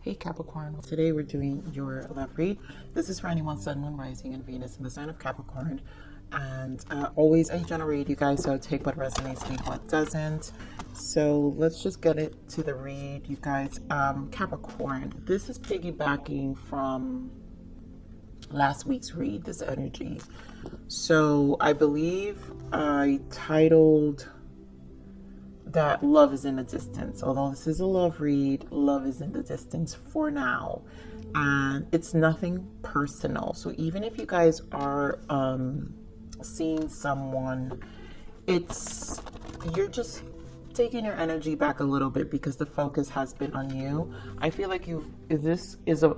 Hey Capricorn, today we're doing your love read. This is for anyone Sun, Moon, Rising, and Venus in the sign of Capricorn. And always I generate you guys, so take what resonates, leave what doesn't. So let's just get it to the read, you guys. Capricorn, this is piggybacking from last week's read, this energy. So I believe I titled that love is in the distance. Although this is a love read, love is in the distance for now, and it's nothing personal. So even if you guys are seeing someone, you're just taking your energy back a little bit because the focus has been on you. I feel like this is a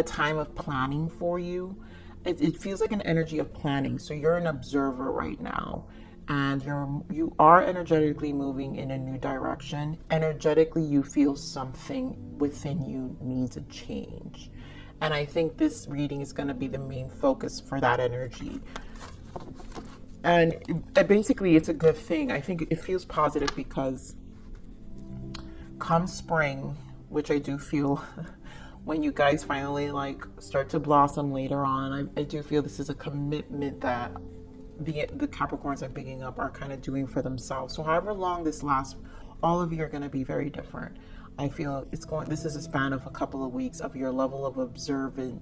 time of planning for you. It feels like an energy of planning. So you're an observer right now, and you are energetically moving in a new direction. Energetically, you feel something within you needs a change. And I think this reading is going to be the main focus for that energy. And basically, it's a good thing. I think it feels positive because come spring, which I do feel when you guys finally start to blossom later on, I do feel this is a commitment that the Capricorns I'm picking up are kind of doing for themselves. So however long this lasts, all of you are going to be very different. I feel this is a span of a couple of weeks of your level of observant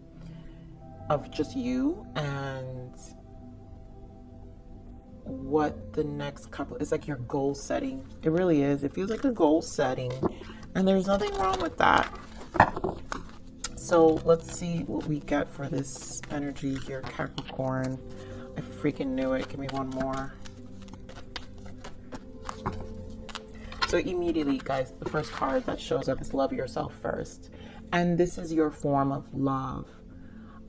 of just you and what the next couple is, like your goal setting. It really is. It feels like a goal setting, and there's nothing wrong with that. So let's see what we get for this energy here, Capricorn. I freaking knew it. Give me one more. So immediately, guys, the first card that shows up is love yourself first. And this is your form of love.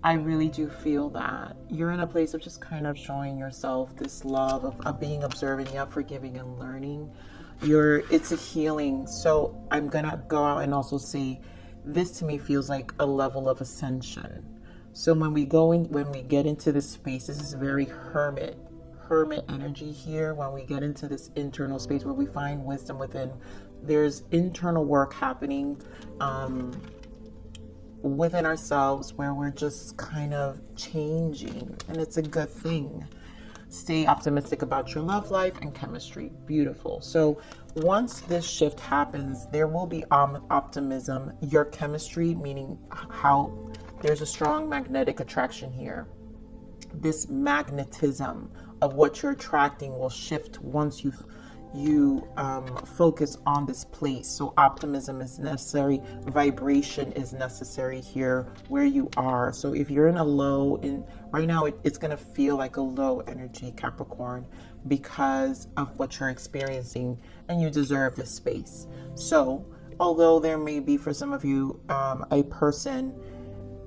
I really do feel that you're in a place of just kind of showing yourself this love of being observant, forgiving and learning. It's a healing. So I'm going to go out and also say this to me feels like a level of ascension. So when we get into this space, this is very hermit energy here. When we get into this internal space where we find wisdom within, there's internal work happening within ourselves where we're just kind of changing, and it's a good thing. Stay optimistic about your love life and chemistry. Beautiful. So once this shift happens, there will be optimism. Your chemistry, meaning how there's a strong magnetic attraction here. This magnetism of what you're attracting will shift once you focus on this place. So optimism is necessary. Vibration is necessary here where you are. So if you're in a low, right now it's going to feel like a low energy, Capricorn, because of what you're experiencing, and you deserve this space. So although there may be for some of you a person,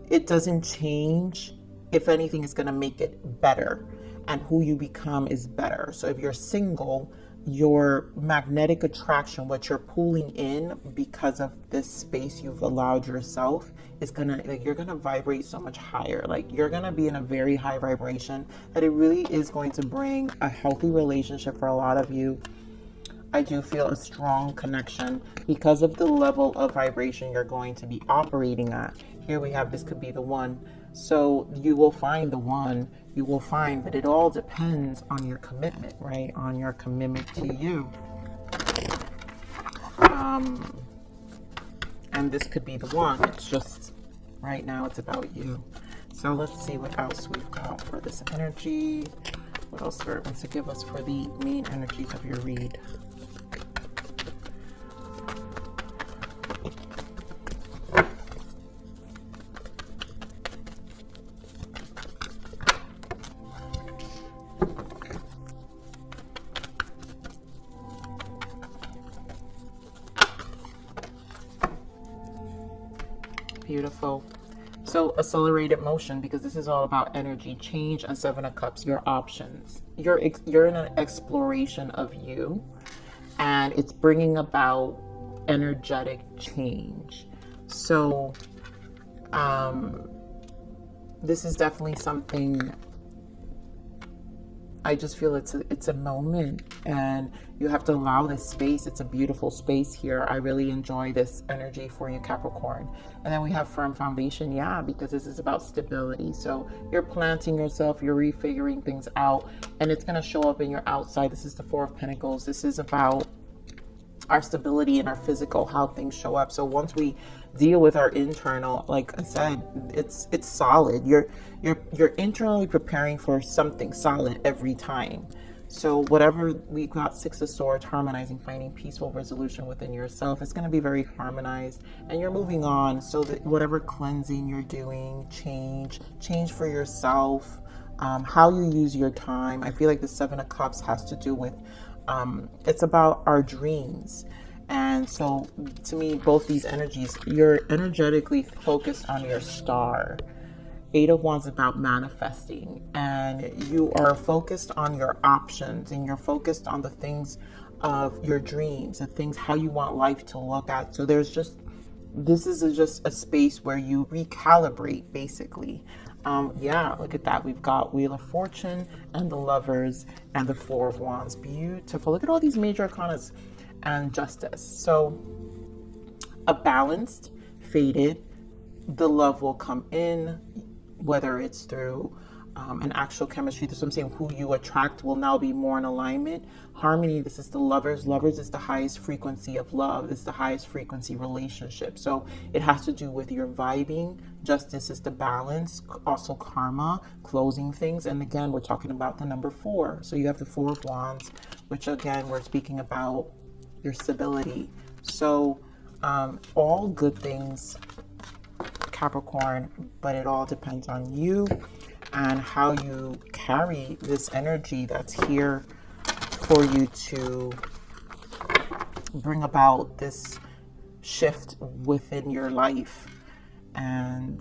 it doesn't change. If anything, it's going to make it better, and who you become is better. So if you're single, your magnetic attraction, what you're pulling in because of this space you've allowed yourself, is you're gonna vibrate so much higher. You're gonna be in a very high vibration that it really is going to bring a healthy relationship for a lot of you. I do feel a strong connection because of the level of vibration you're going to be operating at. Here we have, this could be the one. So you will find the one, but it all depends on your commitment, right? On your commitment to you. And this could be the one. It's just, right now it's about you. So let's see what else we've got for this energy. What else Spirit wants to give us for the main energies of your read. Beautiful. So accelerated motion, because this is all about energy change, and Seven of Cups, your options. You're in an exploration of you, and it's bringing about energetic change. So this is definitely something I just feel it's a moment, and you have to allow this space. It's a beautiful space here. I really enjoy this energy for you, Capricorn. And then we have firm foundation, yeah, because this is about stability. So you're planting yourself, you're refiguring things out, and it's going to show up in your outside. This is the Four of Pentacles. This is about our stability and our physical, how things show up. So once we deal with our internal, like I said, it's solid. You're internally preparing for something solid every time. So whatever we got, Six of Swords, harmonizing, finding peaceful resolution within yourself, it's going to be very harmonized, and you're moving on. So that whatever cleansing you're doing, change for yourself, how you use your time. I feel like the Seven of Cups has to do with it's about our dreams. And so to me, both these energies, you're energetically focused on your star. Eight of Wands is about manifesting, and you are focused on your options, and you're focused on the things of your dreams, the things how you want life to look at. So this is just a space where you recalibrate, basically. Yeah, look at that. We've got Wheel of Fortune and the Lovers and the Four of Wands. Beautiful. Look at all these major arcanas and Justice. So a balanced, fated, the love will come in, whether it's through an actual chemistry. This is what I'm saying. Who you attract will now be more in alignment. Harmony, this is the Lovers. Lovers is the highest frequency of love. It's the highest frequency relationship. So it has to do with your vibing. Justice is the balance. Also karma, closing things. And again, we're talking about the number 4. So you have the Four of Wands, which again, we're speaking about your stability. So all good things, Capricorn, but it all depends on you and how you carry this energy that's here for you to bring about this shift within your life. And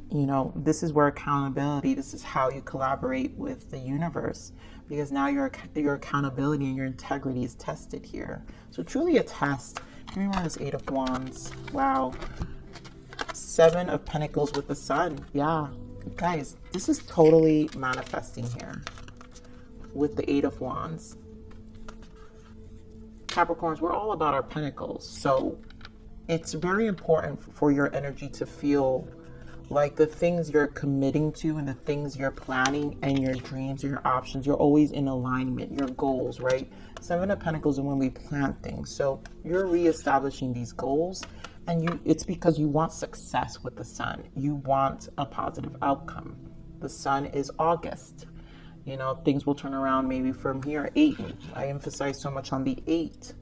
you know, this is where accountability, this is how you collaborate with the universe, because now your accountability and your integrity is tested here. So truly a test. Give me more of this Eight of Wands. Wow. Seven of Pentacles with the Sun. Yeah, guys, this is totally manifesting here with the Eight of Wands. Capricorns, we're all about our pentacles. So it's very important for your energy to feel like the things you're committing to and the things you're planning and your dreams, your options, you're always in alignment, your goals, right? Seven of Pentacles is when we plan things. So you're reestablishing these goals, and it's because you want success with the Sun. You want a positive outcome. The Sun is August. You know, things will turn around maybe from here. 8. I emphasize so much on the 8.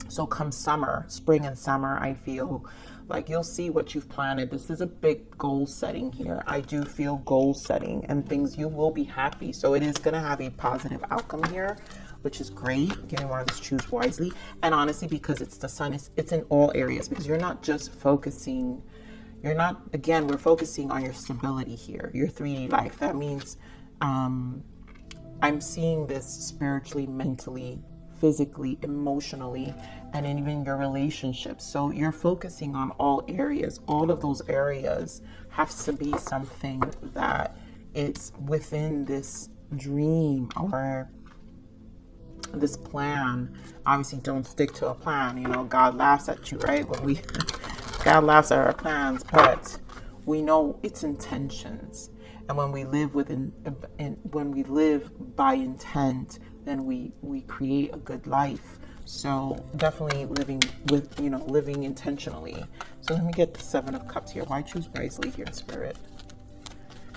So come summer, spring and summer, I feel like you'll see what you've planted. This is a big goal setting here. I do feel goal setting and things, you will be happy. So it is going to have a positive outcome here, which is great. Give me more of this, choose wisely. And honestly, because it's the Sun, it's in all areas, because you're not just focusing, again, we're focusing on your stability here, your 3D life. That means I'm seeing this spiritually, mentally, physically, emotionally, and even your relationships. So you're focusing on all areas. All of those areas have to be something that it's within this dream or this plan. Obviously, don't stick to a plan. You know, God laughs at you, right? When God laughs at our plans, but we know its intentions. And when we live when we live by intent, then we create a good life. So definitely living intentionally. So let me get the Seven of Cups here. Why choose wisely here, Spirit?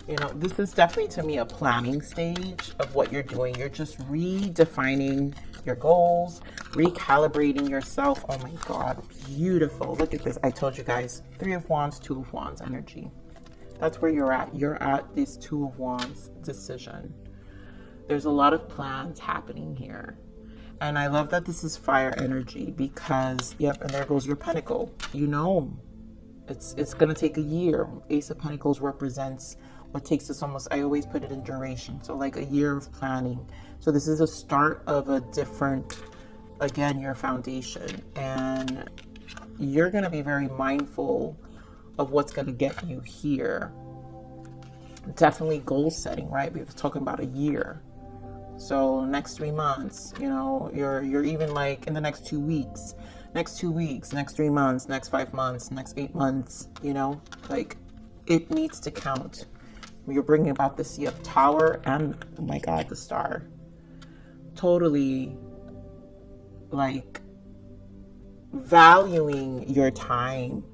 You know, this is definitely to me a planning stage of what you're doing. You're just redefining your goals, recalibrating yourself. Oh my God, beautiful. Look at this. I told you guys, 3 of Wands, 2 of Wands energy. That's where you're at. You're at this 2 of Wands decision. There's a lot of plans happening here. And I love that this is fire energy because, yep, and there goes your pentacle. You know, it's going to take a year. Ace of Pentacles represents what takes us almost, I always put it in duration. So like a year of planning. So this is a start of a different, again, your foundation. And you're going to be very mindful of what's going to get you here. Definitely goal setting, right? We were talking about a year. So next 3 months, you know, you're even like in the next 2 weeks, next 2 weeks, next 3 months, next 5 months, next 8 months, you know, like it needs to count. You're bringing about the Sea of Tower and, oh my God, the Star. Totally like valuing your time,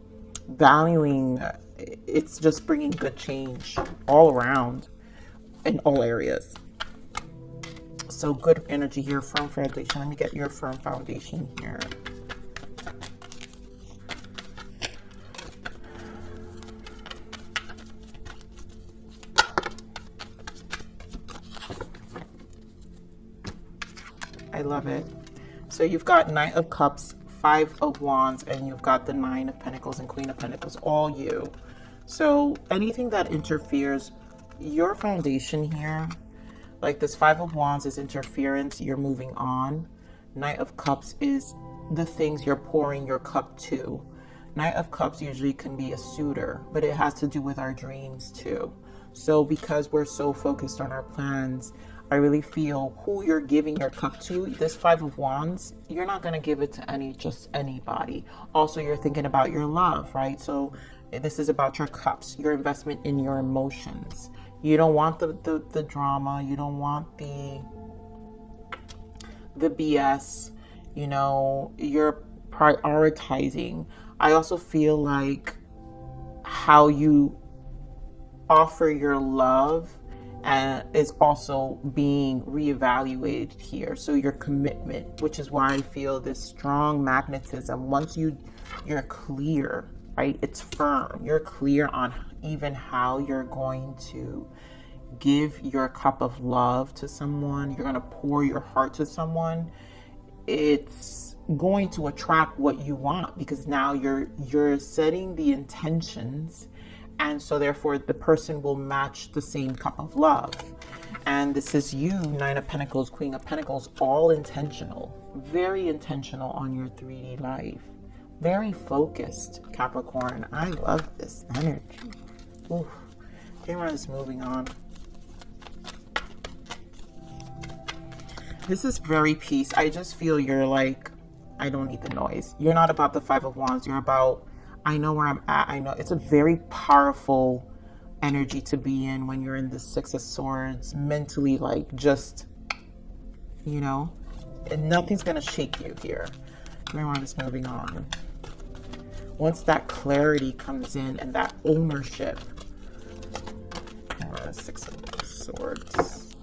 valuing, it's just bringing good change all around in all areas. So good energy here, firm foundation. Let me get your firm foundation here. I love it. So you've got Knight of Cups, Five of Wands, and you've got the Nine of Pentacles and Queen of Pentacles, all you. So anything that interferes, your foundation here, like this Five of Wands is interference, you're moving on. Knight of Cups is the things you're pouring your cup to. Knight of Cups usually can be a suitor, but it has to do with our dreams too. So because we're so focused on our plans, I really feel who you're giving your cup to, this Five of Wands, you're not going to give it to just anybody. Also, you're thinking about your love, right? So this is about your cups, your investment in your emotions. You don't want the drama. You don't want the BS. You know, you're prioritizing. I also feel like how you offer your love is also being reevaluated here. So your commitment, which is why I feel this strong magnetism. Once you're clear, right? It's firm. You're clear on even how you're going to give your cup of love to someone. You're going to pour your heart to someone. It's going to attract what you want because now you're setting the intentions. And so therefore the person will match the same cup of love. And this is you, Nine of Pentacles, Queen of Pentacles, all intentional, very intentional on your 3D life. Very focused, Capricorn. I love this energy. Ooh, camera is moving on. This is very peace. I just feel you're like, I don't need the noise. You're not about the Five of Wands. You're about, I know where I'm at. I know it's a very powerful energy to be in when you're in the Six of Swords, mentally, like just, you know, and nothing's going to shake you here. Everyone is moving on. Once that clarity comes in and that ownership, Six of Swords,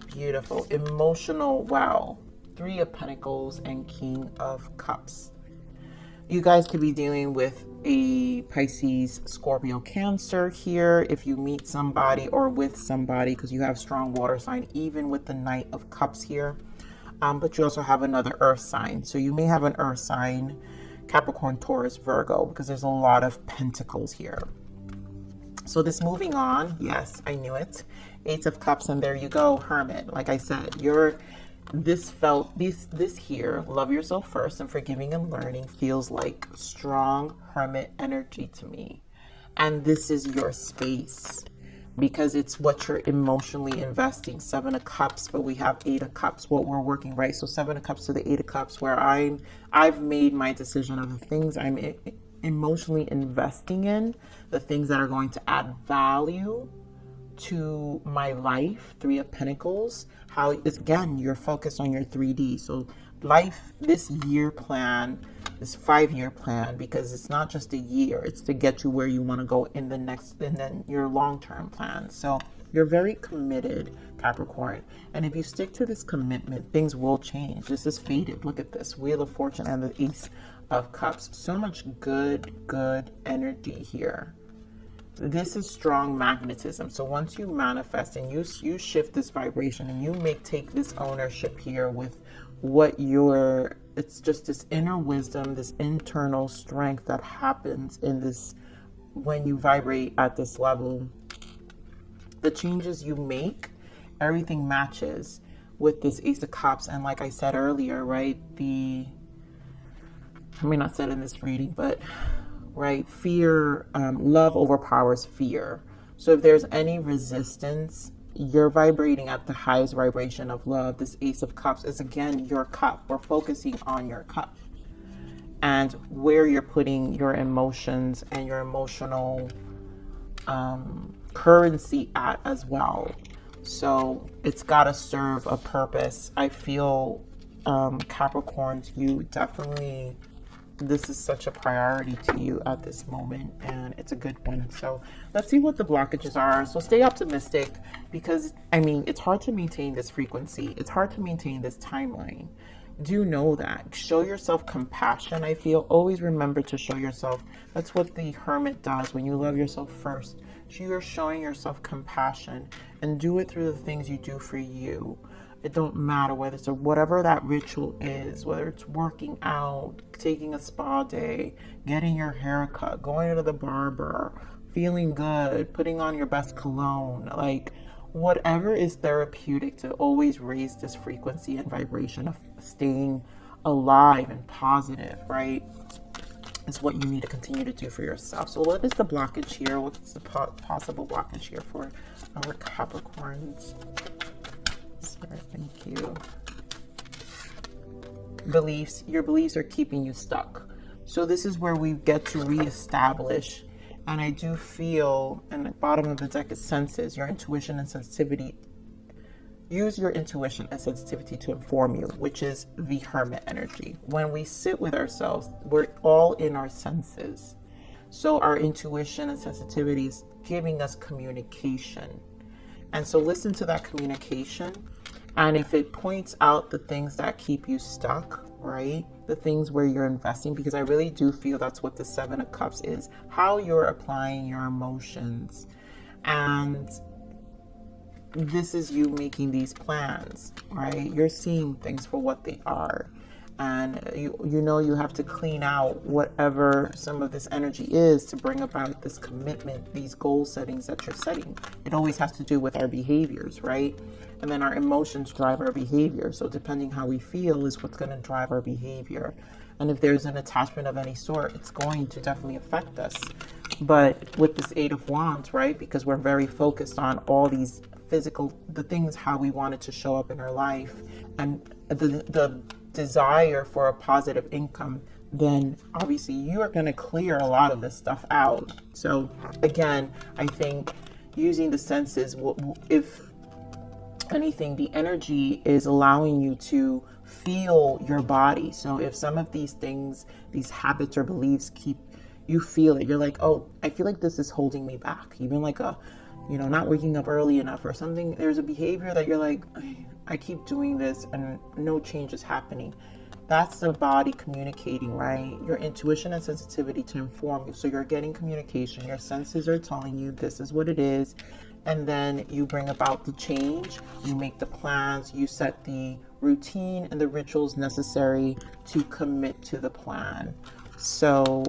beautiful, emotional, wow. Three of Pentacles and King of Cups. You guys could be dealing with a Pisces, Scorpio, Cancer here if you meet somebody or with somebody because you have strong water sign, even with the Knight of Cups here. But you also have another earth sign. So you may have an earth sign, Capricorn, Taurus, Virgo, because there's a lot of pentacles here. So this moving on, yes, I knew it. Eight of Cups, and there you go, Hermit. Like I said, this here, love yourself first and forgiving and learning, feels like strong Hermit energy to me. And this is your space because it's what you're emotionally investing. Seven of Cups, but we have Eight of Cups, what we're working, right? So Seven of Cups to the Eight of Cups, where I've made my decision of the things I'm emotionally investing in, the things that are going to add value to my life. Three of Pentacles, how is, again, you're focused on your 3D. So life, this year plan, this 5-year plan, because it's not just a year, it's to get you where you want to go in the next, and then your long-term plan. So you're very committed, Capricorn. And if you stick to this commitment, things will change. This is fated. Look at this, Wheel of Fortune and the Ace of Cups. So much good energy here. This is strong magnetism. So once you manifest and you shift this vibration and you take this ownership here with what it's just this inner wisdom, this internal strength that happens in this, when you vibrate at this level, the changes you make, everything matches with this Ace of Cups. And like I said earlier, right, I may not said in this reading, but right? Fear, love overpowers fear. So if there's any resistance, you're vibrating at the highest vibration of love. This Ace of Cups is, again, your cup. We're focusing on your cup and where you're putting your emotions and your emotional currency at as well. So it's got to serve a purpose. I feel, Capricorns, you definitely, this is such a priority to you at this moment, and it's a good one. So let's see what the blockages are. So stay optimistic, because I mean, it's hard to maintain this frequency. It's hard to maintain this timeline. Do know that. Show yourself compassion. I feel, always remember to show yourself. That's what the Hermit does. When you love yourself first, you're showing yourself compassion, and do it through the things you do for you. It don't matter whether it's whatever that ritual is, whether it's working out, taking a spa day, getting your hair cut, going to the barber, feeling good, putting on your best cologne, like whatever is therapeutic to always raise this frequency and vibration of staying alive and positive, right? Is what you need to continue to do for yourself. So what is the blockage here? What's the possible blockage here for our Capricorns? Sorry, thank you. Beliefs. Your beliefs are keeping you stuck. So this is where we get to reestablish. And I do feel, and the bottom of the deck is senses, your intuition and sensitivity. Use your intuition and sensitivity to inform you, which is the Hermit energy. When we sit with ourselves, we're all in our senses. So our intuition and sensitivity is giving us communication. And so listen to that communication. And if it points out the things that keep you stuck, right? The things where you're investing, because I really do feel that's what the Seven of Cups is, how you're applying your emotions. And this is you making these plans, right? You're seeing things for what they are. And you know you have to clean out whatever some of this energy is to bring about this commitment, these goal settings that you're setting. It always has to do with our behaviors, right? And then our emotions drive our behavior. So depending how we feel is what's going to drive our behavior. And if there's an attachment of any sort, it's going to definitely affect us. But with this Eight of Wands, right? Because we're very focused on all these physical, the things, how we want it to show up in our life, and the desire for a positive income, then obviously you are going to clear a lot of this stuff out. So again, I think using the senses, if anything, the energy is allowing you to feel your body. So if some of these things, these habits or beliefs keep, you feel it, you're like, oh, I feel like this is holding me back. Even like not waking up early enough or something. There's a behavior that you're like, I keep doing this and no change is happening. That's the body communicating, right? Your intuition and sensitivity to inform you. So you're getting communication. Your senses are telling you this is what it is. And then you bring about the change. You make the plans. You set the routine and the rituals necessary to commit to the plan. So,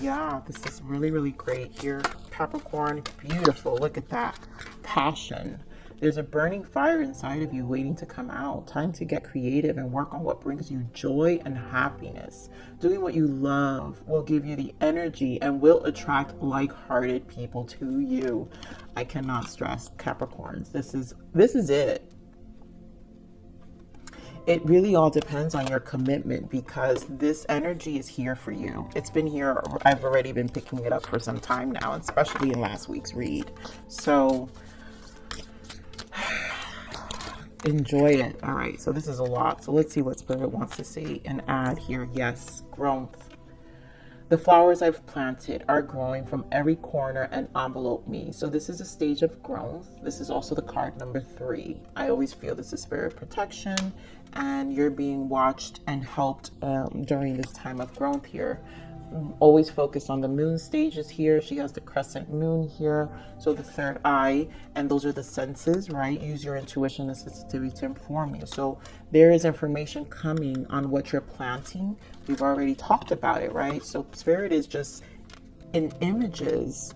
yeah, this is really, really great here. Capricorn, beautiful. Look at that. Passion. There's a burning fire inside of you waiting to come out. Time to get creative and work on what brings you joy and happiness. Doing what you love will give you the energy and will attract like-hearted people to you. I cannot stress, Capricorns. This is it. It really all depends on your commitment, because this energy is here for you. It's been here. I've already been picking it up for some time now, especially in last week's read. So enjoy it. All right. So this is a lot. So let's see what Spirit wants to say and add here. Yes. Growth. The flowers I've planted are growing from every corner and envelope me. So this is a stage of growth. This is also the card number 3. I always feel this is spirit protection, and you're being watched and helped during this time of growth here. Always focus on the moon stages here. She has the crescent moon here. So the third eye, and those are the senses, right? Use your intuition and sensitivity to inform you. So there is information coming on what you're planting. We've already talked about it, right? So Spirit is just in images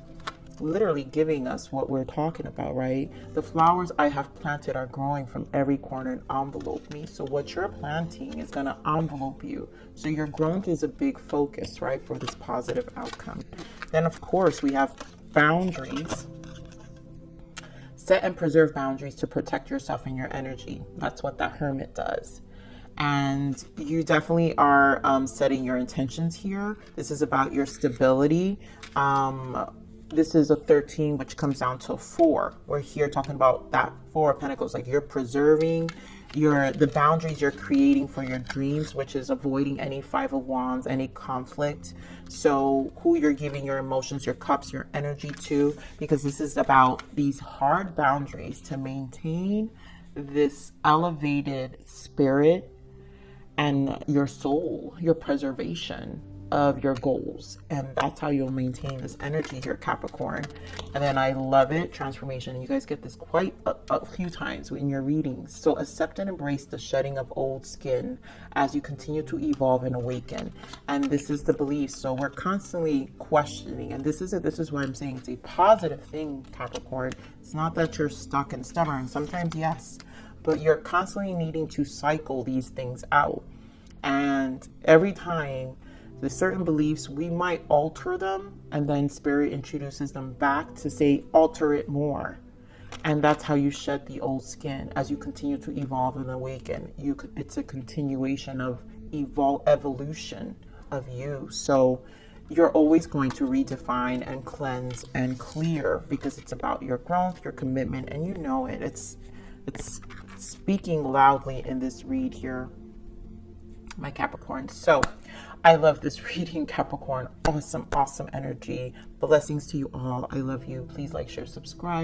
literally giving us what we're talking about, right? The flowers I have planted are growing from every corner and envelope me. So what you're planting is going to envelope you. So your growth is a big focus, right, for this positive outcome. Then, of course, we have boundaries. Set and preserve boundaries to protect yourself and your energy. That's what that Hermit does. And you definitely are setting your intentions here. This is about your stability. This is a 13, which comes down to a 4. We're here talking about that 4 of Pentacles, like you're preserving the boundaries you're creating for your dreams, which is avoiding any 5 of Wands, any conflict. So who you're giving your emotions, your cups, your energy to, because this is about these hard boundaries to maintain this elevated spirit and your soul, your preservation of your goals. And that's how you'll maintain this energy here, Capricorn. And then I love it, transformation. And you guys get this quite a few times in your readings. So accept and embrace the shedding of old skin as you continue to evolve and awaken. And this is the belief. So we're constantly questioning. And this is why I'm saying it's a positive thing, Capricorn. It's not that you're stuck and stubborn. Sometimes, yes, but you're constantly needing to cycle these things out. And every time the certain beliefs, we might alter them, and then Spirit introduces them back to say, alter it more. And that's how you shed the old skin as you continue to evolve and awaken. It's a continuation of evolution of you. So you're always going to redefine and cleanse and clear, because it's about your growth, your commitment, and you know it. It's speaking loudly in this read here, my Capricorn. So I love this reading, Capricorn. Awesome, awesome energy. Blessings to you all. I love you. Please like, share, subscribe.